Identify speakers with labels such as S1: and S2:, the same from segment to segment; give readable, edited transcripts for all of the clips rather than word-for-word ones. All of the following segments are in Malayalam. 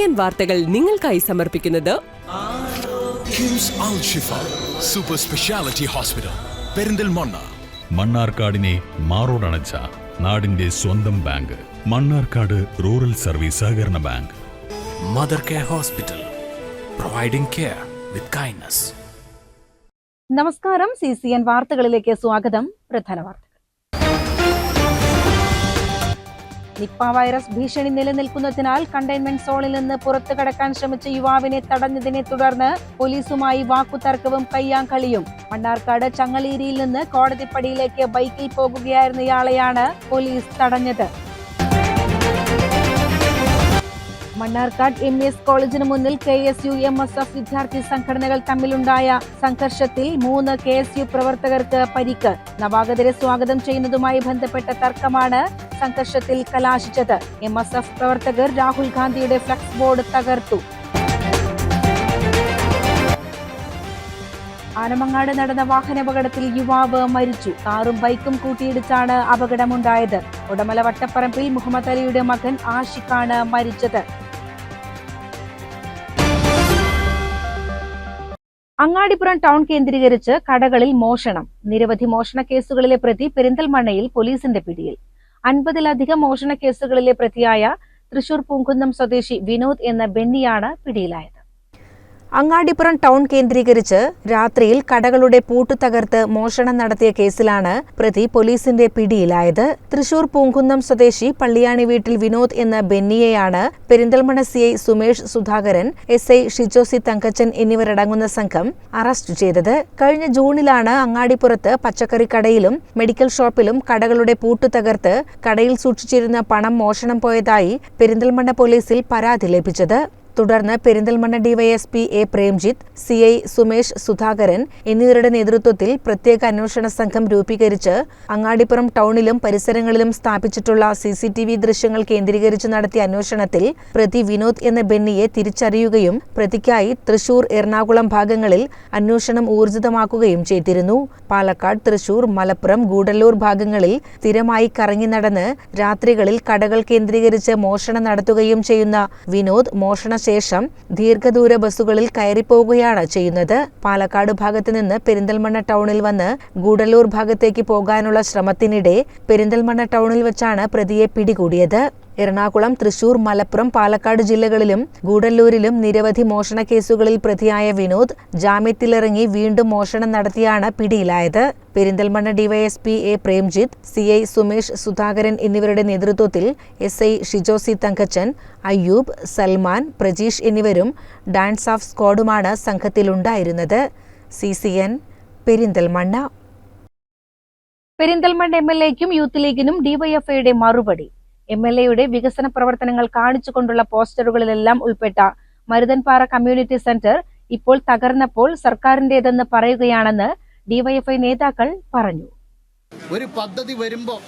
S1: CCN വാർത്തകൾ നിങ്ങൾക്കായി സമർപ്പിക്കുന്നത്
S2: കിംസ് അൽ ഷിഫ സൂപ്പർ സ്പെഷ്യാലിറ്റി ഹോസ്പിറ്റൽ പെരിന്തൽമണ്ണ.
S3: മണ്ണാർക്കാടിനെ മാറോടണച്ച നാടിന്റെ സ്വന്തം ബാങ്ക് മണ്ണാർക്കാട് റൂറൽ സർവീസ് സഹകരണ bank.
S2: Mother care hospital, providing care with kindness.
S4: നമസ്കാരം, CCN വാർത്തകളിലേക്ക് സ്വാഗതം. പ്രധാന വാർത്തകൾ. നിപ്പ വൈറസ് ഭീഷണി നിലനിൽക്കുന്നതിനാൽ കണ്ടെയ്ൻമെന്റ് സോണിൽ നിന്ന് പുറത്തു കടക്കാൻ ശ്രമിച്ച യുവാവിനെ തടഞ്ഞതിനെ തുടർന്ന് പോലീസുമായി വാക്കുതർക്കവും കയ്യാങ്കളിയും. മണ്ണാർക്കാട് ചങ്ങലേരിയിൽ നിന്ന് കോടതിപ്പടിയിലേക്ക് ബൈക്കിൽ പോകുകയായിരുന്ന ഇയാളെയാണ് പോലീസ് തടഞ്ഞത്. മണ്ണാർക്കാട് MES കോളേജിന് മുന്നിൽ KSU MSF വിദ്യാർത്ഥി സംഘടനകൾ തമ്മിലുണ്ടായ സംഘർഷത്തിൽ 3 KSU പ്രവർത്തകർക്ക് പരിക്ക്. നവാഗതരെ സ്വാഗതം ചെയ്യുന്നതുമായി ബന്ധപ്പെട്ട തർക്കമാണ് സംഘർഷത്തിൽ കലാശിച്ചത്. MSF പ്രവർത്തകർ രാഹുൽ ഗാന്ധിയുടെ ഫ്ലക്സ് ബോർഡ് തകർത്തു. ആനമങ്ങാട് നടന്ന വാഹനാപകടത്തിൽ യുവാവ് മരിച്ചു. കാറും ബൈക്കും കൂട്ടിയിടിച്ചാണ് അപകടമുണ്ടായത്. ഉടമല വട്ടപ്പറമ്പിൽ മുഹമ്മദ് അലിയുടെ മകൻ ആഷിഖാണ് മരിച്ചത്. അങ്ങാടിപ്പുറം ടൗൺ കേന്ദ്രീകരിച്ച് കടകളിൽ മോഷണം. നിരവധി മോഷണ കേസുകളിലെ പ്രതി പെരിന്തൽമണ്ണയിൽ പോലീസിന്റെ പിടിയിൽ. 50-ലധികം മോഷണ കേസുകളിലെ പ്രതിയായ തൃശൂർ പൂങ്കുന്നം സ്വദേശി വിനോദ് എന്ന ബെന്നിയാണ് പിടിയിലായത്. അങ്ങാടിപ്പുറം ടൗൺ കേന്ദ്രീകരിച്ച് രാത്രിയിൽ കടകളുടെ പൂട്ടു തകർത്ത് മോഷണം നടത്തിയ കേസിലാണ് പ്രതി പോലീസിന്റെ പിടിയിലായത്. തൃശൂർ പൂങ്കുന്നം സ്വദേശി പള്ളിയാണി വീട്ടിൽ വിനോദ് എന്ന ബെന്നിയെയാണ് പെരിന്തൽമണ്ണ CI സുമേഷ് സുധാകരൻ, SI ഷിജോസി തങ്കച്ചൻ എന്നിവരടങ്ങുന്ന സംഘം അറസ്റ്റ് ചെയ്തത്. കഴിഞ്ഞ ജൂണിലാണ് അങ്ങാടിപ്പുറത്ത് പച്ചക്കറി കടയിലും മെഡിക്കൽ ഷോപ്പിലും കടകളുടെ പൂട്ടു തകർത്ത് കടയിൽ സൂക്ഷിച്ചിരുന്ന പണം മോഷണം പോയതായി പെരിന്തൽമണ്ണ പോലീസിൽ പരാതി ലഭിച്ചത്. തുടർന്ന് Perinthalmanna DYSP A Premjith, CI Sumesh Sudhakaran എന്നിവരുടെ നേതൃത്വത്തിൽ പ്രത്യേക അന്വേഷണ സംഘം രൂപീകരിച്ച് അങ്ങാടിപ്പുറം ടൗണിലും പരിസരങ്ങളിലും സ്ഥാപിച്ചിട്ടുള്ള CCTV ദൃശ്യങ്ങൾ കേന്ദ്രീകരിച്ച് നടത്തിയ അന്വേഷണത്തിൽ പ്രതി വിനോദ് എന്ന ബെന്നിയെ തിരിച്ചറിയുകയും പ്രതിക്കായി തൃശൂർ, എറണാകുളം ഭാഗങ്ങളിൽ അന്വേഷണം ഊർജിതമാക്കുകയും ചെയ്തിരുന്നു. പാലക്കാട്, തൃശൂർ, മലപ്പുറം, ഗൂഡല്ലൂർ ഭാഗങ്ങളിൽ സ്ഥിരമായി കറങ്ങി നടന്ന് രാത്രികളിൽ കടകൾ കേന്ദ്രീകരിച്ച് മോഷണം നടത്തുകയും ചെയ്യുന്ന വിനോദ് മോഷണ ശേഷം ദീർഘദൂര ബസ്സുകളിൽ കയറിപ്പോവുകയാണ് ചെയ്യുന്നത്. പാലക്കാട് ഭാഗത്ത് നിന്ന് പെരിന്തൽമണ്ണ ടൗണിൽ വന്ന് ഗൂഡല്ലൂർ ഭാഗത്തേക്ക് പോകാനുള്ള ശ്രമത്തിനിടെ പെരിന്തൽമണ്ണ ടൗണിൽ വെച്ചാണ് പ്രതിയെ പിടികൂടിയത്. എറണാകുളം, തൃശൂർ, മലപ്പുറം, പാലക്കാട് ജില്ലകളിലും ഗൂഡല്ലൂരിലും നിരവധി മോഷണ കേസുകളിൽ പ്രതിയായ വിനോദ് ജാമ്യത്തിലിറങ്ങി വീണ്ടും മോഷണം നടത്തിയാണ് പിടിയിലായത്. Perinthalmanna DYSP A Premjith, CI Sumesh Sudhakaran എന്നിവരുടെ നേതൃത്വത്തിൽ SI ഷിജോസി തങ്കച്ചൻ, അയ്യൂബ്, സൽമാൻ, പ്രജീഷ് എന്നിവരും ഡാൻസ് ഓഫ് സ്ക്വാഡുമാണ് സംഘത്തിലുണ്ടായിരുന്നത്. CCN പെരിന്തൽമണ്ണ. പെരിന്തൽമണ്ണ MLAയ്ക്കും യൂത്ത് ലീഗിനും DYFIയുടെ മറുപടി. MLAയുടെ വികസന പ്രവർത്തനങ്ങൾ കാണിച്ചുകൊണ്ടുള്ള പോസ്റ്ററുകളിലെല്ലാം ഉൾപ്പെട്ട മരുതൻപാറ കമ്മ്യൂണിറ്റി സെന്റർ ഇപ്പോൾ തകർന്നപ്പോൾ സർക്കാരിന്റേതെന്ന് പറയുകയാണെന്ന് DYFI നേതാക്കൾ പറഞ്ഞു.
S5: ഒരു പദ്ധതി വരുമ്പോൾ,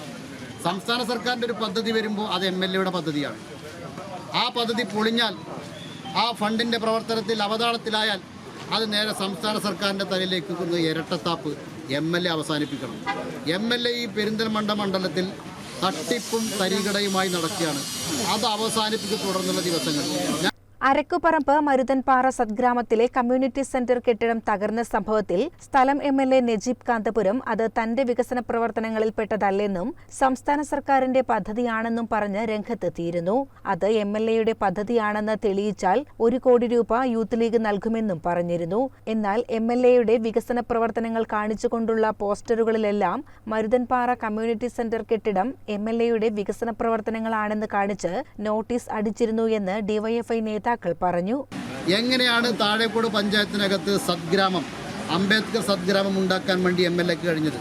S5: സംസ്ഥാന സർക്കാരിന്റെ ഒരു പദ്ധതി വരുമ്പോൾ അത് MLAയുടെ പദ്ധതിയാണ്. ആ പദ്ധതി പൊളിഞ്ഞാൽ, ആ ഫണ്ടിന്റെ പ്രവർത്തനത്തിൽ അവതാളത്തിലായാൽ അത് നേരെ സംസ്ഥാന സർക്കാരിന്റെ തലയിലേക്ക് ഇരട്ടത്താപ്പ് MLA അവസാനിപ്പിക്കണം. MLA ഈ പെരിന്തൽമണ്ണ മണ്ഡലത്തിൽ തട്ടിപ്പും തരികടയുമായി നടക്കുകയാണ്. അത് അവസാനിപ്പിക്കുക തുടർന്നുള്ള ദിവസങ്ങൾ.
S4: അരക്കുപറമ്പ് മരുതൻപാറ സദ്ഗ്രാമത്തിലെ കമ്മ്യൂണിറ്റി സെന്റർ കെട്ടിടം തകർന്ന സംഭവത്തിൽ സ്ഥലം MLA നജീബ് കാന്തപുരം അത് തന്റെ വികസന പ്രവർത്തനങ്ങളിൽപ്പെട്ടതല്ലെന്നും സംസ്ഥാന സർക്കാരിന്റെ പദ്ധതിയാണെന്നും പറഞ്ഞ് രംഗത്തെത്തിയിരുന്നു. അത് MLAയുടെ പദ്ധതിയാണെന്ന് തെളിയിച്ചാൽ 1 കോടി രൂപ യൂത്ത് ലീഗ് നൽകുമെന്നും പറഞ്ഞിരുന്നു. എന്നാൽ MLAയുടെ വികസന പ്രവർത്തനങ്ങൾ കാണിച്ചുകൊണ്ടുള്ള പോസ്റ്ററുകളിലെല്ലാം മരുതൻപാറ കമ്മ്യൂണിറ്റി സെന്റർ കെട്ടിടം MLAയുടെ വികസന പ്രവർത്തനങ്ങളാണെന്ന് കാണിച്ച് നോട്ടീസ് അടിച്ചിരുന്നു എന്ന് DYFI നേതാക്കൾ പറഞ്ഞു.
S5: എങ്ങനെയാണ് താഴേക്കോട് പഞ്ചായത്തിനകത്ത് സദ്ഗ്രാമം, അംബേദ്കർ സദ്ഗ്രാമം ഉണ്ടാക്കാൻ വേണ്ടി MLAക്ക് കഴിഞ്ഞത്?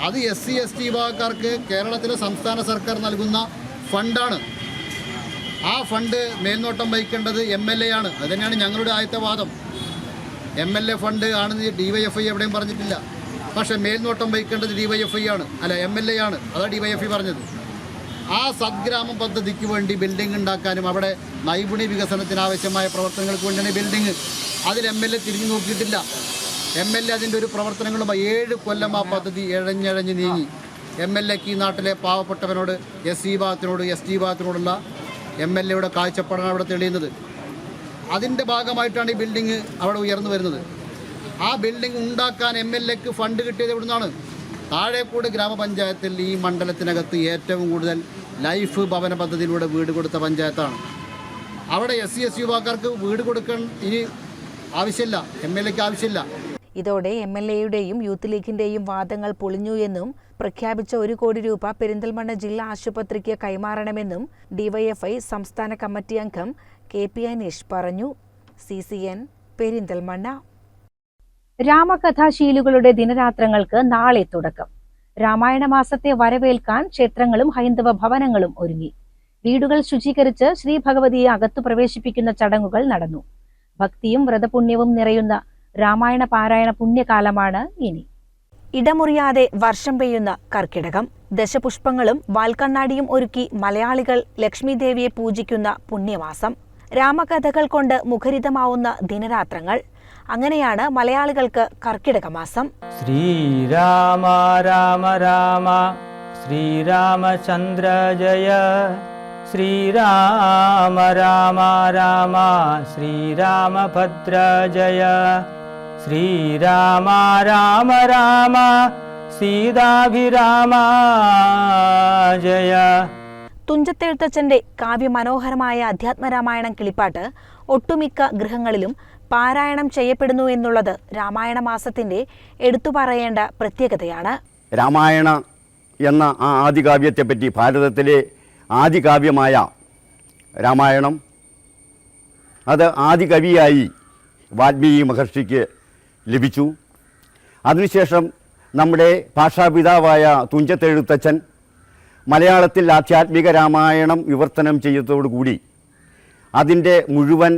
S5: അത് SC ST വിഭാഗക്കാർക്ക് കേരളത്തിലെ സംസ്ഥാന സർക്കാർ നൽകുന്ന ഫണ്ടാണ്. ആ ഫണ്ട് മേൽനോട്ടം വഹിക്കേണ്ടത് MLA ആണ്. അത് തന്നെയാണ് ഞങ്ങളുടെ ആദ്യത്തെ വാദം. MLA ഫണ്ട് ആണെന്ന് DYFI എവിടെയും പറഞ്ഞിട്ടില്ല. പക്ഷേ മേൽനോട്ടം വഹിക്കേണ്ടത് DYFI ആണ്, അല്ല MLA ആണ്. അതാണ് DYFI പറഞ്ഞത്. ആ സദ്ഗ്രാമം പദ്ധതിക്ക് വേണ്ടി ബിൽഡിംഗ് ഉണ്ടാക്കാനും അവിടെ നൈപുണ്യ വികസനത്തിനാവശ്യമായ പ്രവർത്തനങ്ങൾക്ക് വേണ്ടിയാണ് ബിൽഡിംഗ്. അതിൽ MLA തിരിഞ്ഞു നോക്കിയിട്ടില്ല. MLA അതിൻ്റെ ഒരു പ്രവർത്തനങ്ങളുമായി 7 കൊല്ലം ആ പദ്ധതി ഇഴഞ്ഞിഴഞ്ഞ് നീങ്ങി. MLAക്ക് ഈ നാട്ടിലെ പാവപ്പെട്ടവനോട്, SC വിഭാഗത്തിനോട്, ST വിഭാഗത്തിനോടുള്ള MLAയുടെ കാഴ്ചപ്പാടാണ് അവിടെ തെളിയുന്നത്. അതിൻ്റെ ഭാഗമായിട്ടാണ് ഈ ബിൽഡിംഗ് അവിടെ ഉയർന്നു വരുന്നത്. ആ ബിൽഡിംഗ് ഉണ്ടാക്കാൻ MLAക്ക് ഫണ്ട് കിട്ടിയത് എവിടുന്നാണ്? താഴേക്കൂട് ഗ്രാമപഞ്ചായത്തിൽ ഈ മണ്ഡലത്തിനകത്ത് ഏറ്റവും കൂടുതൽ ലൈഫ് ഭവന പദ്ധതിയിലൂടെ വീട് കൊടുത്ത പഞ്ചായത്താണ്. അവിടെ SC/ST വിഭാഗക്കാർക്ക് വീട് കൊടുക്കാൻ ഇനി ആവശ്യമില്ല, MLAക്ക് ആവശ്യമില്ല.
S4: ഇതോടെ MLAയുടെയും യൂത്ത് ലീഗിന്റെയും വാദങ്ങൾ പൊളിഞ്ഞു എന്നും പ്രഖ്യാപിച്ച 1 കോടി രൂപ പെരിന്തൽമണ്ണ ജില്ലാ ആശുപത്രിക്ക് കൈമാറണമെന്നും DYFI സംസ്ഥാന കമ്മിറ്റി അംഗം KP അനീഷ് പറഞ്ഞു. CCN പെരിന്തൽമണ്ണ. രാമകഥാശീലുകളുടെ ദിനരാത്രങ്ങൾക്ക് നാളെ തുടക്കം. രാമായണ മാസത്തെ വരവേൽക്കാൻ ക്ഷേത്രങ്ങളും ഹൈന്ദവ ഭവനങ്ങളും ഒരുങ്ങി. വീടുകൾ ശുചീകരിച്ച് ശ്രീ ഭഗവതിയെ അകത്തു പ്രവേശിപ്പിക്കുന്ന ചടങ്ങുകൾ നടന്നു. ഭക്തിയും വ്രതപുണ്യവും നിറയുന്ന രാമായണ പാരായണ പുണ്യകാലമാണ് ഇനി. ഇടമുറിയാതെ വർഷം പെയ്യുന്ന കർക്കിടകം. ദശപുഷ്പങ്ങളും വാൽക്കണ്ണാടിയും ഒരുക്കി മലയാളികൾ ലക്ഷ്മി ദേവിയെ പൂജിക്കുന്ന പുണ്യമാസം. രാമകഥകൾ കൊണ്ട് മുഖരിതമാവുന്ന ദിനരാത്രങ്ങൾ. അങ്ങനെയാണ് മലയാളികൾക്ക് കർക്കിടക മാസം.
S6: ശ്രീരാമ രാമ രാമ ശ്രീരാമചന്ദ്ര ജയ ശ്രീരാമ രാമ രാമ ശ്രീരാമഭദ്ര ജയ ശ്രീരാമ രാമ രാമ സീതാഭിരാമ ജയ.
S4: തുഞ്ചത്തെഴുത്തച്ഛന്റെ കാവ്യമനോഹരമായ അധ്യാത്മരാമായണം കിളിപ്പാട്ട് ഒട്ടുമിക്ക ഗൃഹങ്ങളിലും പാരായണം ചെയ്യപ്പെടുന്നു എന്നുള്ളത് രാമായണ മാസത്തിന്റെ എടുത്തുപറയേണ്ട പ്രത്യേകതയാണ്.
S7: രാമായണ എന്ന ആ ആദികാവ്യത്തെപ്പറ്റി, ഭാരതത്തിലെ ആദികാവ്യമായ രാമായണം, അത് ആദികവിയായി വാൽമീകി മഹർഷിക്ക് ലഭിച്ചു. അതിനുശേഷം നമ്മുടെ ഭാഷാപിതാവായ തുഞ്ചത്തെഴുത്തച്ഛൻ മലയാളത്തിൽ ആധ്യാത്മിക രാമായണം വിവർത്തനം ചെയ്തതോടുകൂടി അതിൻ്റെ മുഴുവൻ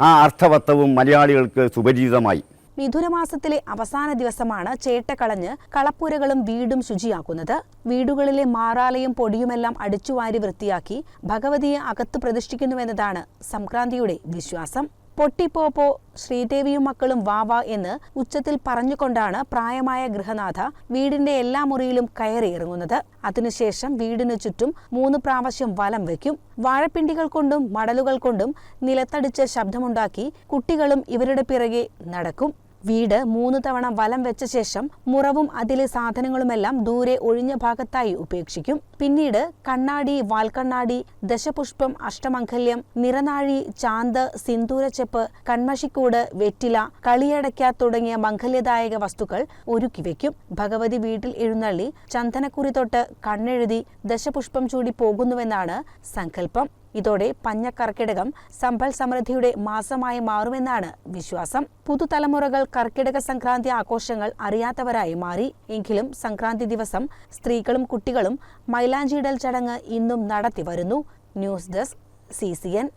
S7: ആ അർത്ഥവത്തവും മലയാളികൾക്ക് സുപരിചിതമായി.
S4: മിഥുനമാസത്തിലെ അവസാന ദിവസമാണ് ചേട്ട കളഞ്ഞ് കളപ്പുരകളും വീടും ശുചിയാക്കുന്നത്. വീടുകളിലെ മാറാലയും പൊടിയുമെല്ലാം അടിച്ചുവാരി വൃത്തിയാക്കി ഭഗവതിയെ അകത്ത് പ്രതിഷ്ഠിക്കുന്നുവെന്നതാണ് സംക്രാന്തിയുടെ വിശ്വാസം. പൊട്ടിപ്പോപ്പോ ശ്രീദേവിയും മക്കളും വാവാ എന്ന് ഉച്ചത്തിൽ പറഞ്ഞുകൊണ്ടാണ് പ്രായമായ ഗൃഹനാഥ വീടിന്റെ എല്ലാ മുറിയിലും കയറിയിറങ്ങുന്നത്. അതിനുശേഷം വീടിനു ചുറ്റും 3 പ്രാവശ്യം വലം വയ്ക്കും. വാഴപ്പിണ്ടികൾ കൊണ്ടും മടലുകൾ കൊണ്ടും നിലത്തടിച്ച് ശബ്ദമുണ്ടാക്കി കുട്ടികളും ഇവരുടെ പിറകെ നടക്കും. വീട് 3 തവണ വലം വെച്ച ശേഷം മുറവും അതിലെ സാധനങ്ങളുമെല്ലാം ദൂരെ ഒഴിഞ്ഞ ഭാഗത്തായി ഉപേക്ഷിക്കും. പിന്നീട് കണ്ണാടി, വാൽക്കണ്ണാടി, ദശപുഷ്പം, അഷ്ടമംഗല്യം, നിറനാഴി, ചാന്ത്, സിന്ദൂരച്ചെപ്പ്, കൺമഷിക്കൂട്, വെറ്റില, കളിയടയ്ക്ക തുടങ്ങിയ മംഗല്യദായക വസ്തുക്കൾ ഒരുക്കി വയ്ക്കും. ഭഗവതി വീട്ടിൽ എഴുന്നള്ളി ചന്ദനക്കുറി തൊട്ട് കണ്ണെഴുതി ദശപുഷ്പം ചൂടി പോകുന്നുവെന്നാണ് സങ്കല്പം. ഇതോടെ പഞ്ഞക്കർക്കിടകം സമ്പൽ സമൃദ്ധിയുടെ മാസമായി മാറുമെന്നാണ് വിശ്വാസം. പുതുതലമുറകൾ കർക്കിടക സംക്രാന്തി ആഘോഷങ്ങൾ അറിയാത്തവരായി മാറി. എങ്കിലും സംക്രാന്തി ദിവസം സ്ത്രീകളും കുട്ടികളും മൈലാഞ്ചിയിടൽ ചടങ്ങ് ഇന്നും നടത്തി വരുന്നു. News desk CCN.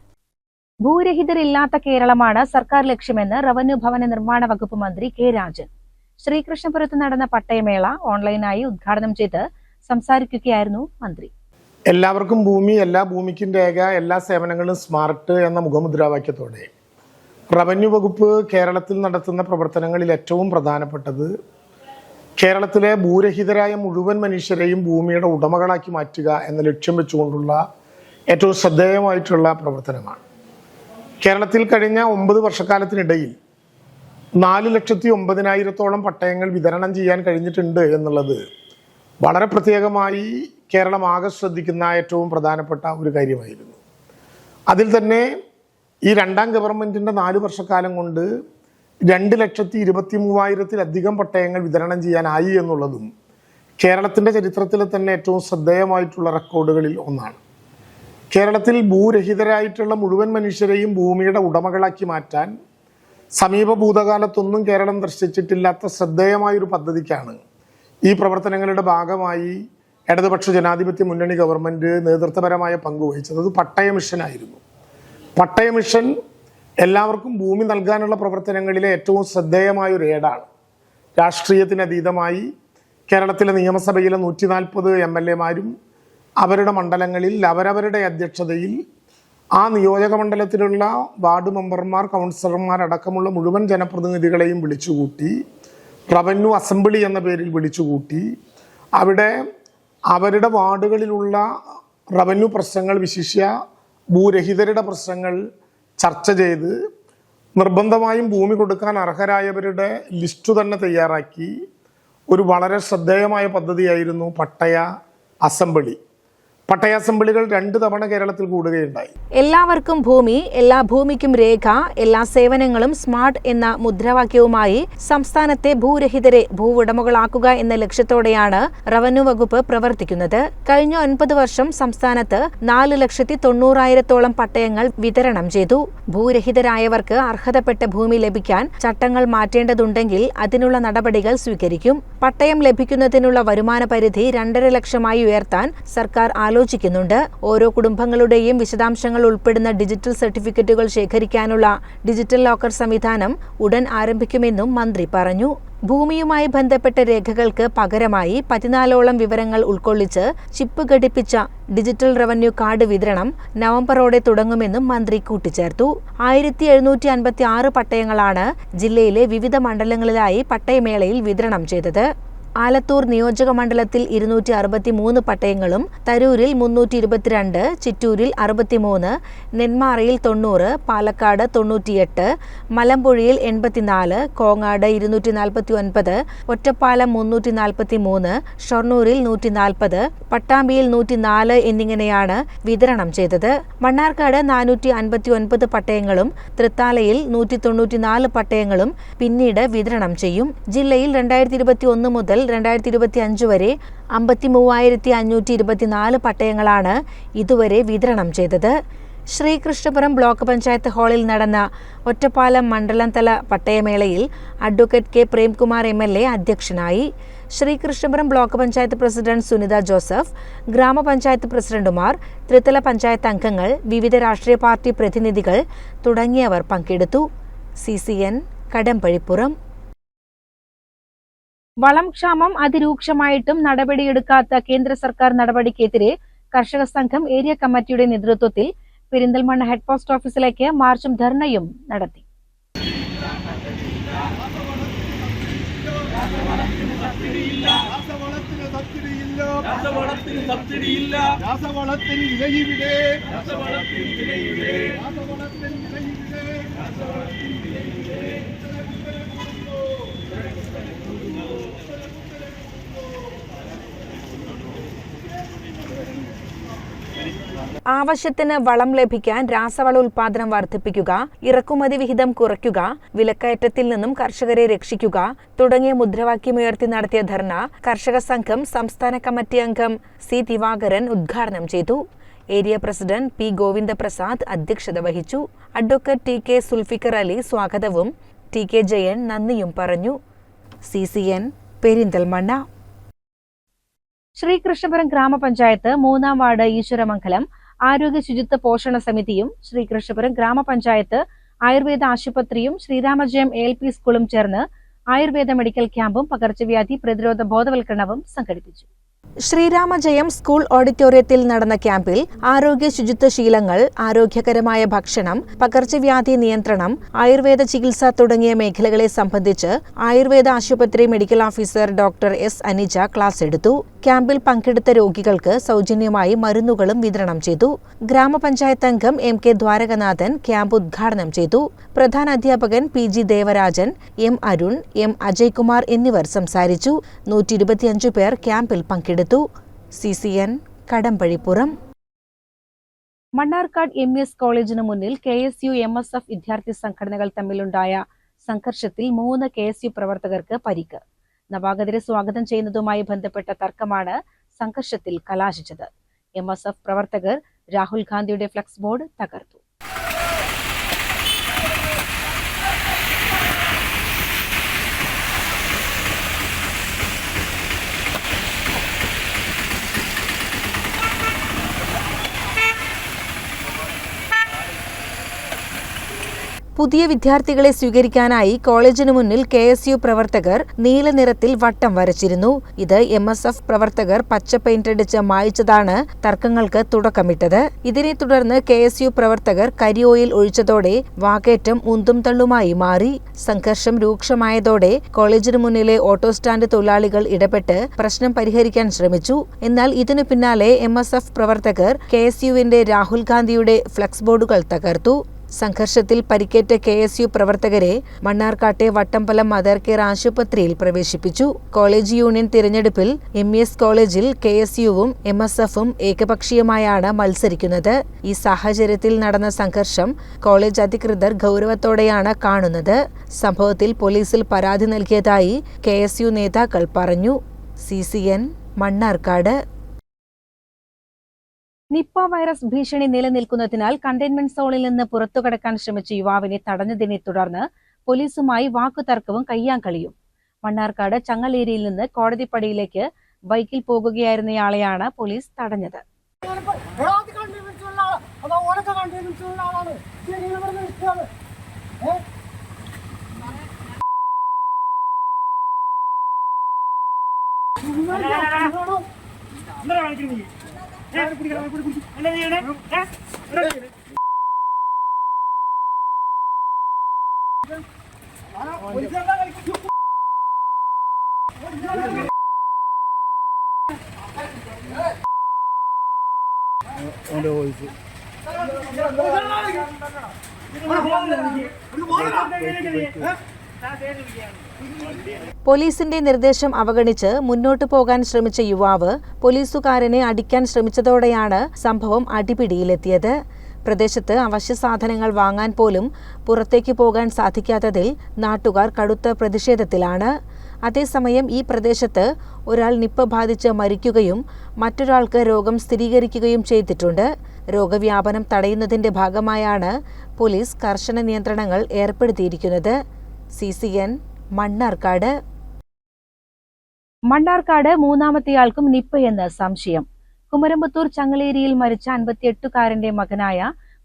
S4: ഭൂരഹിതരില്ലാത്ത കേരളമാണ് സർക്കാർ ലക്ഷ്യമെന്ന് റവന്യൂ ഭവന നിർമ്മാണ വകുപ്പ് മന്ത്രി K. രാജൻ. ശ്രീകൃഷ്ണപുരത്ത് നടന്ന പട്ടയമേള ഓൺലൈനായി ഉദ്ഘാടനം ചെയ്ത് സംസാരിക്കുകയായിരുന്നു മന്ത്രി.
S8: എല്ലാവർക്കും ഭൂമി, എല്ലാ ഭൂമിക്കും രേഖ, എല്ലാ സേവനങ്ങളും സ്മാർട്ട് എന്ന മുഖമുദ്രാവാക്യത്തോടെ റവന്യൂ വകുപ്പ് കേരളത്തിൽ നടത്തുന്ന പ്രവർത്തനങ്ങളിൽ ഏറ്റവും പ്രധാനപ്പെട്ടത് കേരളത്തിലെ ഭൂരഹിതരായ മുഴുവൻ മനുഷ്യരെയും ഭൂമിയുടെ ഉടമകളാക്കി മാറ്റുക എന്ന ലക്ഷ്യം വെച്ചുകൊണ്ടുള്ള ഏറ്റവും ശ്രദ്ധേയമായിട്ടുള്ള പ്രവർത്തനമാണ്. കേരളത്തിൽ കഴിഞ്ഞ 9 വർഷക്കാലത്തിനിടയിൽ 4,09,000 പട്ടയങ്ങൾ വിതരണം ചെയ്യാൻ കഴിഞ്ഞിട്ടുണ്ട് എന്നുള്ളത് വളരെ പ്രത്യേകമായി കേരളം ആകെ ശ്രദ്ധിക്കുന്ന ഏറ്റവും പ്രധാനപ്പെട്ട ഒരു കാര്യമായിരുന്നു. അതിൽ തന്നെ ഈ രണ്ടാം ഗവൺമെൻറ്റിൻ്റെ 4 വർഷക്കാലം കൊണ്ട് 2,23,000-ലധികം പട്ടയങ്ങൾ വിതരണം ചെയ്യാനായി എന്നുള്ളതും കേരളത്തിൻ്റെ ചരിത്രത്തിലെ തന്നെ ഏറ്റവും ശ്രദ്ധേയമായിട്ടുള്ള റെക്കോർഡുകളിൽ ഒന്നാണ്. കേരളത്തിൽ ഭൂരഹിതരായിട്ടുള്ള മുഴുവൻ മനുഷ്യരെയും ഭൂമിയുടെ ഉടമകളാക്കി മാറ്റാൻ സമീപ ഭൂതകാലത്തൊന്നും കേരളം ദർശിച്ചിട്ടില്ലാത്ത ശ്രദ്ധേയമായൊരു പദ്ധതിക്കാണ് ഈ പ്രവർത്തനങ്ങളുടെ ഭാഗമായി ഇടതുപക്ഷ ജനാധിപത്യ മുന്നണി ഗവൺമെൻറ് നേതൃത്വപരമായ പങ്കുവഹിച്ചത്. അത് പട്ടയ മിഷനായിരുന്നു. പട്ടയ മിഷൻ എല്ലാവർക്കും ഭൂമി നൽകാനുള്ള പ്രവർത്തനങ്ങളിലെ ഏറ്റവും ശ്രദ്ധേയമായൊരു ഏടാണ്. രാഷ്ട്രീയത്തിനതീതമായി കേരളത്തിലെ നിയമസഭയിലെ 140 MLAമാരും അവരുടെ മണ്ഡലങ്ങളിൽ അവരവരുടെ അധ്യക്ഷതയിൽ ആ നിയോജക മണ്ഡലത്തിലുള്ള വാർഡ് മെമ്പർമാർ, കൗൺസിലർമാർ അടക്കമുള്ള മുഴുവൻ ജനപ്രതിനിധികളെയും വിളിച്ചുകൂട്ടി റവന്യൂ അസംബ്ലി എന്ന പേരിൽ വിളിച്ചുകൂട്ടി അവിടെ അവരുടെ വാർഡുകളിലുള്ള റവന്യൂ പ്രശ്നങ്ങൾ, വിശിഷ്യ ഭൂരഹിതരുടെ പ്രശ്നങ്ങൾ ചർച്ച ചെയ്ത് നിർബന്ധമായും ഭൂമി കൊടുക്കാൻ അർഹരായവരുടെ ലിസ്റ്റ് തന്നെ തയ്യാറാക്കി ഒരു വളരെ ശ്രദ്ധേയമായ പദ്ധതിയായിരുന്നു പട്ടയ അസംബ്ലി. പട്ടയ അസംബ്ലികൾ 2 തവണ കേരളത്തിൽ കൂടുകയുണ്ടായി.
S4: എല്ലാവർക്കും ഭൂമി, എല്ലാ ഭൂമിക്കും രേഖ, എല്ലാ സേവനങ്ങളും സ്മാർട്ട് എന്ന മുദ്രാവാക്യവുമായി സംസ്ഥാനത്തെ ഭൂരഹിതരെ ഭൂവുടമകളാക്കുക എന്ന ലക്ഷ്യത്തോടെയാണ് റവന്യൂ വകുപ്പ് പ്രവർത്തിക്കുന്നത്. കഴിഞ്ഞ 9 വർഷം സംസ്ഥാനത്ത് 4,90,000-ഓളം പട്ടയങ്ങൾ വിതരണം ചെയ്തു. ഭൂരഹിതരായവർക്ക് അർഹതപ്പെട്ട ഭൂമി ലഭിക്കാൻ ചട്ടങ്ങൾ മാറ്റേണ്ടതുണ്ടെങ്കിൽ അതിനുള്ള നടപടികൾ സ്വീകരിക്കും. പട്ടയം ലഭിക്കുന്നതിനുള്ള വരുമാന പരിധി 2.5 ലക്ഷമായി ഉയർത്താൻ സർക്കാർ ആലോചിക്കുന്നുണ്ട്. ഓരോ കുടുംബങ്ങളുടെയും വിശദാംശങ്ങൾ ഉൾപ്പെടുന്ന ഡിജിറ്റൽ സർട്ടിഫിക്കറ്റുകൾ ശേഖരിക്കാനുള്ള ഡിജിറ്റൽ ലോക്കർ സംവിധാനം ഉടൻ ആരംഭിക്കുമെന്നും മന്ത്രി പറഞ്ഞു. ഭൂമിയുമായി ബന്ധപ്പെട്ട രേഖകൾക്ക് പകരമായി 14ഓളം വിവരങ്ങൾ ഉൾക്കൊള്ളിച്ച് ചിപ്പ് ഘടിപ്പിച്ച ഡിജിറ്റൽ റവന്യൂ കാർഡ് വിതരണം നവംബറോടെ തുടങ്ങുമെന്നും മന്ത്രി കൂട്ടിച്ചേർത്തു. 1756 പട്ടയങ്ങളാണ് ജില്ലയിലെ വിവിധ മണ്ഡലങ്ങളിലായി പട്ടയമേളയിൽ വിതരണം ചെയ്തത്. ആലത്തൂർ നിയോജക മണ്ഡലത്തിൽ 263 പട്ടയങ്ങളും, തരൂരിൽ 322, ചിറ്റൂരിൽ 63, നെന്മാറയിൽ 90, പാലക്കാട് 98, മലമ്പുഴയിൽ 84, കോങ്ങാട് 249, ഒറ്റപ്പാലം 343, ഷൊർണൂരിൽ 140, പട്ടാമ്പിയിൽ 104 എന്നിങ്ങനെയാണ് വിതരണം ചെയ്തത്. മണ്ണാർക്കാട് 459 പട്ടയങ്ങളും തൃത്താലയിൽ 194 പട്ടയങ്ങളും പിന്നീട് വിതരണം ചെയ്യും. ജില്ലയിൽ 2021 മുതൽ 2025 വരെ 53,524 പട്ടയങ്ങളാണ് ഇതുവരെ വിതരണം ചെയ്തത്. ശ്രീകൃഷ്ണപുരം ബ്ലോക്ക് പഞ്ചായത്ത് ഹാളിൽ നടന്ന ഒറ്റപ്പാലം മണ്ഡലം തല പട്ടയമേളയിൽ അഡ്വക്കേറ്റ് കെ പ്രേംകുമാർ MLA അധ്യക്ഷനായി. ശ്രീകൃഷ്ണപുരം ബ്ലോക്ക് പഞ്ചായത്ത് പ്രസിഡന്റ് സുനിത ജോസഫ്, ഗ്രാമപഞ്ചായത്ത് പ്രസിഡന്റുമാർ, ത്രിതല പഞ്ചായത്ത് അംഗങ്ങൾ, വിവിധ രാഷ്ട്രീയ പാർട്ടി പ്രതിനിധികൾ തുടങ്ങിയവർ പങ്കെടുത്തു. CCN കടമ്പഴിപ്പുറം. വളം ക്ഷാമം അതിരൂക്ഷമായിട്ടും നടപടിയെടുക്കാത്ത കേന്ദ്ര സർക്കാർ നടപടിക്കെതിരെ കർഷക സംഘം ഏരിയ കമ്മിറ്റിയുടെ നേതൃത്വത്തിൽ പെരിന്തൽമണ്ണ ഹെഡ് പോസ്റ്റ് ഓഫീസിലേക്ക് മാർച്ചും ധർണയും നടത്തി. ആവശ്യത്തിന് വളം ലഭിക്കാൻ രാസവള ഉൽപാദനം വർദ്ധിപ്പിക്കുക, ഇറക്കുമതി വിഹിതം കുറയ്ക്കുക, വിലക്കയറ്റത്തിൽ നിന്നും കർഷകരെ രക്ഷിക്കുക തുടങ്ങിയ മുദ്രാവാക്യമുയർത്തി നടത്തിയ ധർണ കർഷക സംഘം സംസ്ഥാന കമ്മിറ്റി അംഗം C. ദിവാകരൻ ഉദ്ഘാടനം ചെയ്തു. Area president P. ഗോവിന്ദപ്രസാദ് അധ്യക്ഷത വഹിച്ചു. Advocate T. K. Sulfikar Ali സ്വാഗതവും T. K. ജയൻ നന്ദിയും പറഞ്ഞു. CCN പെരിന്തൽമണ്ണ. ശ്രീകൃഷ്ണപുരം ഗ്രാമപഞ്ചായത്ത് 3-ാം വാർഡ് ഈശ്വരമംഗലം ആരോഗ്യ ശുചിത്വ പോഷണ സമിതിയും ശ്രീകൃഷ്ണപുരം ഗ്രാമപഞ്ചായത്ത് ആയുർവേദ ആശുപത്രിയും ശ്രീരാമജയം ALP സ്കൂളും ചേർന്ന് ആയുർവേദ മെഡിക്കൽ ക്യാമ്പും പകർച്ചവ്യാധി പ്രതിരോധ ബോധവൽക്കരണവും സംഘടിപ്പിച്ചു. ശ്രീരാമജയം സ്കൂൾ ഓഡിറ്റോറിയത്തിൽ നടന്ന ക്യാമ്പിൽ ആരോഗ്യ ശുചിത്വ ശീലങ്ങൾ, ആരോഗ്യകരമായ ഭക്ഷണം, പകർച്ചവ്യാധി നിയന്ത്രണം, ആയുർവേദ ചികിത്സ തുടങ്ങിയ മേഖലകളെ സംബന്ധിച്ച് ആയുർവേദ ആശുപത്രി medical officer doctor S. Anija class എടുത്തു. ക്യാമ്പിൽ പങ്കെടുത്ത രോഗികൾക്ക് സൗജന്യമായി മരുന്നുകളും വിതരണം ചെയ്തു. ഗ്രാമപഞ്ചായത്ത് അംഗം M. K. ദ്വാരകനാഥൻ ക്യാമ്പ് ഉദ്ഘാടനം ചെയ്തു. പ്രധാന അധ്യാപകൻ P. G. Devarajan, M. Arun, M. Ajaykumar എന്നിവർ സംസാരിച്ചു. 125 പേർ ക്യാമ്പിൽ പങ്കെടുത്തു. CCN കടമ്പഴിപ്പുറം. മണ്ണാർക്കാട് MES കോളേജിന് മുന്നിൽ KSU MSF വിദ്യാർത്ഥി സംഘടനകൾ തമ്മിലുണ്ടായ സംഘർഷത്തിൽ 3 KSU പ്രവർത്തകർക്ക് പരിക്ക്. നവാഗതരെ സ്വാഗതം ചെയ്യുന്നതുമായി ബന്ധപ്പെട്ട തർക്കമാണ് സംഘർഷത്തിൽ കലാശിച്ചത്. MSF പ്രവർത്തകർ രാഹുൽ ഗാന്ധിയുടെ ഫ്ലക്സ് ബോർഡ് തകർത്തു. പുതിയ വിദ്യാർത്ഥികളെ സ്വീകരിക്കാനായി കോളേജിനു മുന്നിൽ KSU പ്രവർത്തകർ നീല നിറത്തിൽ വട്ടം വരച്ചിരുന്നു. ഇത് MSF പ്രവർത്തകർ പച്ച പെയിന്റടിച്ച് മായ്ച്ചതാണ് തർക്കങ്ങൾക്ക് തുടക്കമിട്ടത്. ഇതിനെ തുടർന്ന് KSU പ്രവർത്തകർ കരിയോയിൽ ഒഴിച്ചതോടെ വാക്കേറ്റം ഉന്തും തള്ളുമായി മാറി. സംഘർഷം രൂക്ഷമായതോടെ കോളേജിനു മുന്നിലെ ഓട്ടോ സ്റ്റാൻഡ് തൊഴിലാളികൾ ഇടപെട്ട് പ്രശ്നം പരിഹരിക്കാൻ ശ്രമിച്ചു. എന്നാൽ ഇതിനു പിന്നാലെ MSF പ്രവർത്തകർ KSUവിന്റെ രാഹുൽ ഗാന്ധിയുടെ ഫ്ലക്സ് ബോർഡുകൾ തകർത്തു. സംഘർഷത്തിൽ പരിക്കേറ്റ KSU പ്രവർത്തകരെ മണ്ണാർക്കാട്ടെ വട്ടമ്പലം മദർ കെയർ ആശുപത്രിയിൽ പ്രവേശിപ്പിച്ചു. കോളേജ് യൂണിയൻ തിരഞ്ഞെടുപ്പിൽ MES കോളേജിൽ KSUവും MSFും ഏകപക്ഷീയമായാണ് മത്സരിക്കുന്നത്. ഈ സാഹചര്യത്തിൽ നടന്ന സംഘർഷം കോളേജ് അധികൃതർ ഗൗരവത്തോടെയാണ് കാണുന്നത്. സംഭവത്തിൽ പോലീസിൽ പരാതി നൽകിയതായി KSU നേതാക്കൾ പറഞ്ഞു. CCN മണ്ണാർക്കാട്. നിപ്പ വൈറസ് ഭീഷണി നിലനിൽക്കുന്നതിനാൽ കണ്ടെയ്ൻമെന്റ് സോണിൽ നിന്ന് പുറത്തുകടക്കാൻ ശ്രമിച്ച യുവാവിനെ തടഞ്ഞതിനെ തുടർന്ന് പോലീസുമായി വാക്കുതർക്കവും കയ്യാങ്കളിയും. മണ്ണാർക്കാട് ചങ്ങലേരിയിൽ നിന്ന് കോടതിപ്പടിയിലേക്ക് ബൈക്കിൽ പോകുകയായിരുന്നയാളെയാണ് പോലീസ് തടഞ്ഞത്. പോലീസിന്റെ നിർദ്ദേശം അവഗണിച്ച് മുന്നോട്ടു പോകാൻ ശ്രമിച്ച യുവാവ് പോലീസുകാരനെ അടിക്കാൻ ശ്രമിച്ചതോടെയാണ് സംഭവം അടിപിടിയിലെത്തിയത്. പ്രദേശത്ത് അവശ്യ സാധനങ്ങൾ വാങ്ങാൻ പോലും പുറത്തേക്ക് പോകാൻ സാധിക്കാത്തതിൽ നാട്ടുകാർ കടുത്ത പ്രതിഷേധത്തിലാണ്. അതേസമയം ഈ പ്രദേശത്ത് ഒരാൾ നിപ്പ ബാധിച്ച് മരിക്കുകയും മറ്റൊരാൾക്ക് രോഗം സ്ഥിരീകരിക്കുകയും ചെയ്തിട്ടുണ്ട്. രോഗവ്യാപനം തടയുന്നതിന്റെ ഭാഗമായാണ് പോലീസ് കർശന നിയന്ത്രണങ്ങൾ ഏർപ്പെടുത്തിയിരിക്കുന്നത്. CCN മണ്ണാർക്കാട്. മണ്ണാർക്കാട് മൂന്നാമത്തെയാൾക്കും നിപ്പയെന്ന് സംശയം. കുമരമ്പത്തൂർ ചങ്ങലേരിയിൽ മരിച്ച 58-കാരന്റെ മകനായ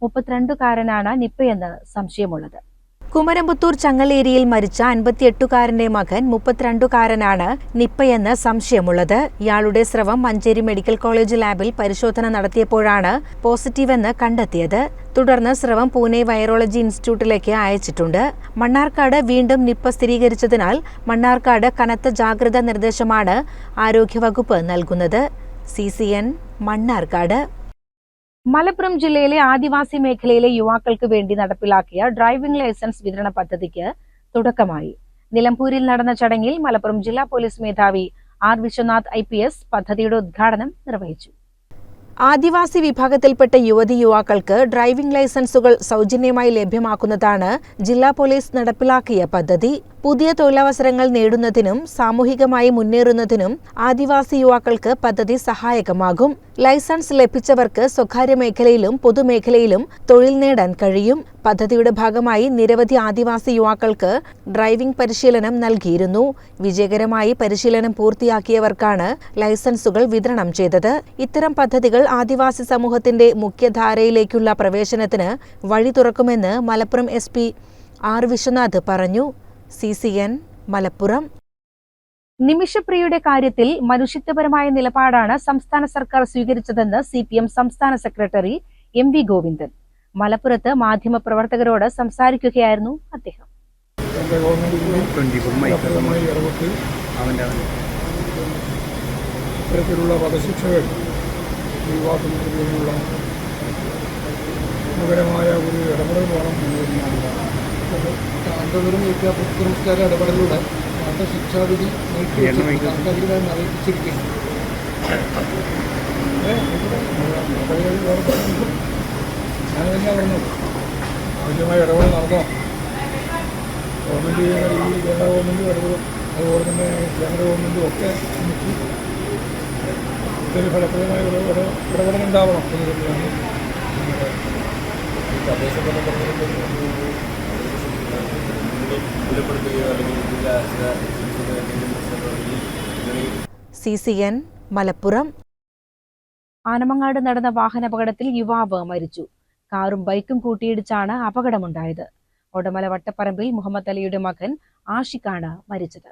S4: 32-കാരനാണ് നിപ്പയെന്ന് സംശയമുള്ളത്. കുമരമ്പത്തൂർ ചങ്ങലേരിയിൽ മരിച്ച 58-കാരന്റെ മകൻ 32-കാരനാണ് നിപ്പയെന്ന് സംശയമുള്ളത്. ഇയാളുടെ സ്രവം മഞ്ചേരി മെഡിക്കൽ കോളേജ് ലാബിൽ പരിശോധന നടത്തിയപ്പോഴാണ് പോസിറ്റീവെന്ന് കണ്ടെത്തിയത്. തുടർന്ന് സ്രവം പൂനെ വൈറോളജി ഇൻസ്റ്റിറ്റ്യൂട്ടിലേക്ക് അയച്ചിട്ടുണ്ട്. മണ്ണാർക്കാട് വീണ്ടും നിപ്പ സ്ഥിരീകരിച്ചതിനാൽ മണ്ണാർക്കാട് കനത്ത ജാഗ്രതാ നിർദ്ദേശമാണ് ആരോഗ്യവകുപ്പ് നൽകുന്നത്. CCN മണ്ണാർക്കാട്. മലപ്പുറം ജില്ലയിലെ ആദിവാസി മേഖലയിലെ യുവാക്കൾക്ക് വേണ്ടി നടപ്പിലാക്കിയ ഡ്രൈവിംഗ് ലൈസൻസ് വിതരണ പദ്ധതിക്ക് തുടക്കമായി. നിലമ്പൂരിൽ നടന്ന ചടങ്ങിൽ മലപ്പുറം ജില്ലാ പോലീസ് മേധാവി R. വിശ്വനാഥ് IPS പദ്ധതിയുടെ ഉദ്ഘാടനം നിർവഹിച്ചു. ആദിവാസി വിഭാഗത്തിൽപ്പെട്ട യുവതിയുവാക്കൾക്ക് ഡ്രൈവിംഗ് ലൈസൻസുകൾ സൗജന്യമായി ലഭ്യമാക്കുന്നതാണ് ജില്ലാ പോലീസ് നടപ്പിലാക്കിയ പദ്ധതി. പുതിയ തൊഴിലവസരങ്ങൾ നേടുന്നതിനും സാമൂഹികമായി മുന്നേറുന്നതിനും ആദിവാസി യുവാക്കൾക്ക് പദ്ധതി സഹായകമാകും. ലൈസൻസ് ലഭിച്ചവർക്ക് സ്വകാര്യ മേഖലയിലും പൊതുമേഖലയിലും തൊഴിൽ നേടാൻ കഴിയും. പദ്ധതിയുടെ ഭാഗമായി നിരവധി ആദിവാസി യുവാക്കൾക്ക് ഡ്രൈവിംഗ് പരിശീലനം നൽകിയിരുന്നു. വിജയകരമായി പരിശീലനം പൂർത്തിയാക്കിയവർക്കാണ് ലൈസൻസുകൾ വിതരണം ചെയ്തത്. ഇത്തരം പദ്ധതികൾ ആദിവാസി സമൂഹത്തിന്റെ മുഖ്യധാരയിലേക്കുള്ള പ്രവേശനത്തിന് വഴി തുറക്കുമെന്ന് മലപ്പുറം SP R. വിശ്വനാഥ് പറഞ്ഞു. CCN മലപ്പുറം. നിമിഷപ്രിയയുടെ കാര്യത്തിൽ മനുഷ്യത്വപരമായ നിലപാടാണ് സംസ്ഥാന സർക്കാർ സ്വീകരിച്ചതെന്ന് CPM സംസ്ഥാന സെക്രട്ടറി MV ഗോവിന്ദൻ മലപ്പുറത്ത് മാധ്യമപ്രവർത്തകരോട് സംസാരിക്കുകയായിരുന്നു അദ്ദേഹം.
S9: ഇത്തരത്തിലുള്ള വധശിക്ഷകൾ ഒഴിവാക്കുന്നതിനുള്ള ഗുണകരമായ ഒരു ഇടപെടൽ വേണം അന്തതരം പുരസ്കാര ഇടപെടലിലൂടെ വധശിക്ഷാവിധി നീട്ടിവെച്ചിരിക്കുകയാണ് അറിയിപ്പിച്ചിരിക്കുകയാണ്. ഞാൻ തന്നെയാണ് പറഞ്ഞത് ആവശ്യമായ ഇടപെടൽ നടത്തണം. ഗവൺമെൻറ് ചെയ്യുന്ന ഈ കേരള ഗവൺമെൻറ്റും ഇടപെടും, അതുപോലെ തന്നെ കേന്ദ്ര ഗവൺമെൻറ്റും ഒക്കെ നമുക്ക് ഇതിൽ ഫലപ്രദമായ ഇടപെടലുണ്ടാവണം എന്ന് തന്നെയാണ്
S4: CCN മലപ്പുറം. ആനമങ്ങാട് നടന്ന വാഹനാപകടത്തിൽ യുവാവ് മരിച്ചു. കാറും ബൈക്കും കൂട്ടിയിടിച്ചാണ് അപകടമുണ്ടായത്. ഒടമല വട്ടപ്പറമ്പിൽ മുഹമ്മദ് അലിയുടെ മകൻ ആഷിഖാണ് മരിച്ചത്.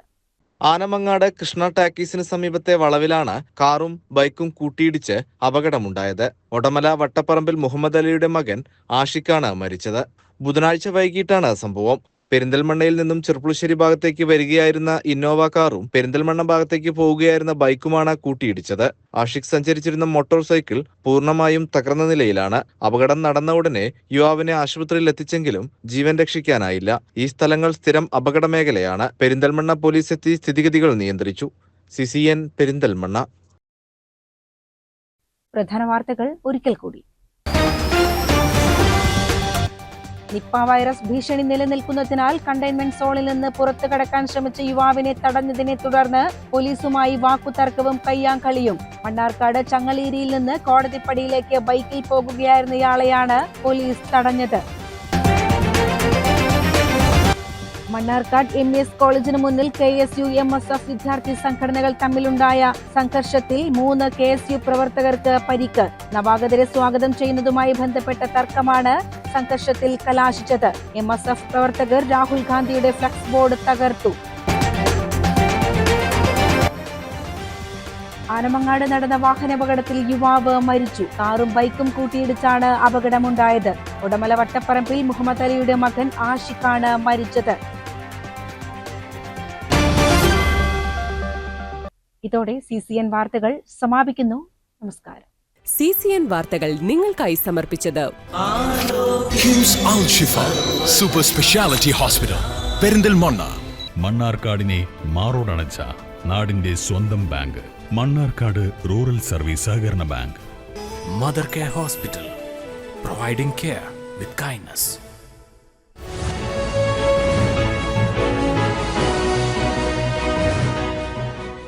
S10: ആനമങ്ങാട് കൃഷ്ണ ടാക്കീസിന് സമീപത്തെ വളവിലാണ് കാറും ബൈക്കും കൂട്ടിയിടിച്ച് അപകടമുണ്ടായത്. ഒടമല വട്ടപ്പറമ്പിൽ മുഹമ്മദ് അലിയുടെ മകൻ ആഷിഖാണ് മരിച്ചത്. ബുധനാഴ്ച വൈകിട്ടാണ് സംഭവം. പെരിന്തൽമണ്ണയിൽ നിന്നും ചെർപ്പുളശ്ശേരി ഭാഗത്തേക്ക് വരികയായിരുന്ന ഇന്നോവ കാറും പെരിന്തൽമണ്ണ ഭാഗത്തേക്ക് പോവുകയായിരുന്ന ബൈക്കുമാണ് കൂട്ടിയിടിച്ചത്. ആഷിഖ് സഞ്ചരിച്ചിരുന്ന മോട്ടോർ സൈക്കിൾ പൂർണ്ണമായും തകർന്ന നിലയിലാണ്. അപകടം നടന്ന ഉടനെ യുവാവിനെ ആശുപത്രിയിൽ എത്തിച്ചെങ്കിലും ജീവൻ രക്ഷിക്കാനായില്ല. ഈ സ്ഥലങ്ങൾ സ്ഥിരം അപകട മേഖലയാണ്. പെരിന്തൽമണ്ണ പോലീസ് എത്തി സ്ഥിതിഗതികൾ നിയന്ത്രിച്ചു. CCN പെരിന്തൽമണ്ണ.
S4: പ്രധാന വാർത്തകൾ ഒരിക്കൽ കൂടി. നിപ്പ വൈറസ് ഭീഷണി നിലനിൽക്കുന്നതിനാൽ കണ്ടെയ്ൻമെന്റ് സോണിൽ നിന്ന് പുറത്തു കടക്കാൻ ശ്രമിച്ച യുവാവിനെ തടഞ്ഞതിനെ തുടർന്ന് പോലീസുമായി വാക്കുതർക്കവും കയ്യാങ്കളിയും. മണ്ണാർക്കാട് ചങ്ങലേരിയിൽ നിന്ന് കോടതിപ്പടിയിലേക്ക് ബൈക്കിൽ പോകുകയായിരുന്നയാളെയാണ് പോലീസ് തടഞ്ഞത്. മണ്ണാർക്കാട് MES കോളേജിന് മുന്നിൽ KSU MSF വിദ്യാർത്ഥി സംഘടനകൾ തമ്മിലുണ്ടായ സംഘർഷത്തിൽ 3 KSU പ്രവർത്തകർക്ക് പരിക്ക്. നവാഗതരെ സ്വാഗതം ചെയ്യുന്നതുമായി ബന്ധപ്പെട്ട തർക്കമാണ് സംഘർഷത്തിൽ കലാശിച്ചത്. MSF പ്രവർത്തകർ രാഹുൽ ഗാന്ധിയുടെ ഫ്ലക്സ് ബോർഡ് തകർത്തു. ആനമങ്ങാട് നടന്ന വാഹനാപകടത്തിൽ യുവാവ് മരിച്ചു. കാറും ബൈക്കും കൂട്ടിയിടിച്ചാണ് അപകടമുണ്ടായത്. ഉടമല വട്ടപ്പറമ്പിൽ മുഹമ്മദ് അലിയുടെ മകൻ ആഷിഖാണ് മരിച്ചത്. ഇതോടെ CCN വാർത്തകൾ സമാപിക്കുന്നു. നമസ്കാരം.
S1: CCN വാർത്തകൾ നിങ്ങൾക്കായി സമർപ്പിച്ചത്
S2: കിംസ് അൽ ഷിഫ സൂപ്പർ സ്പെഷ്യാലിറ്റി ഹോസ്പിറ്റൽ പെരിന്തൽമണ്ണ.
S3: മണ്ണാർക്കാടിനെ മാറോടണച്ച നാടിന്റെ സ്വന്തം ബാങ്ക് മണ്ണാർക്കാട് റൂറൽ സർവീസ് സഹകരണ bank.
S2: Mother care hospital, providing care with kindness.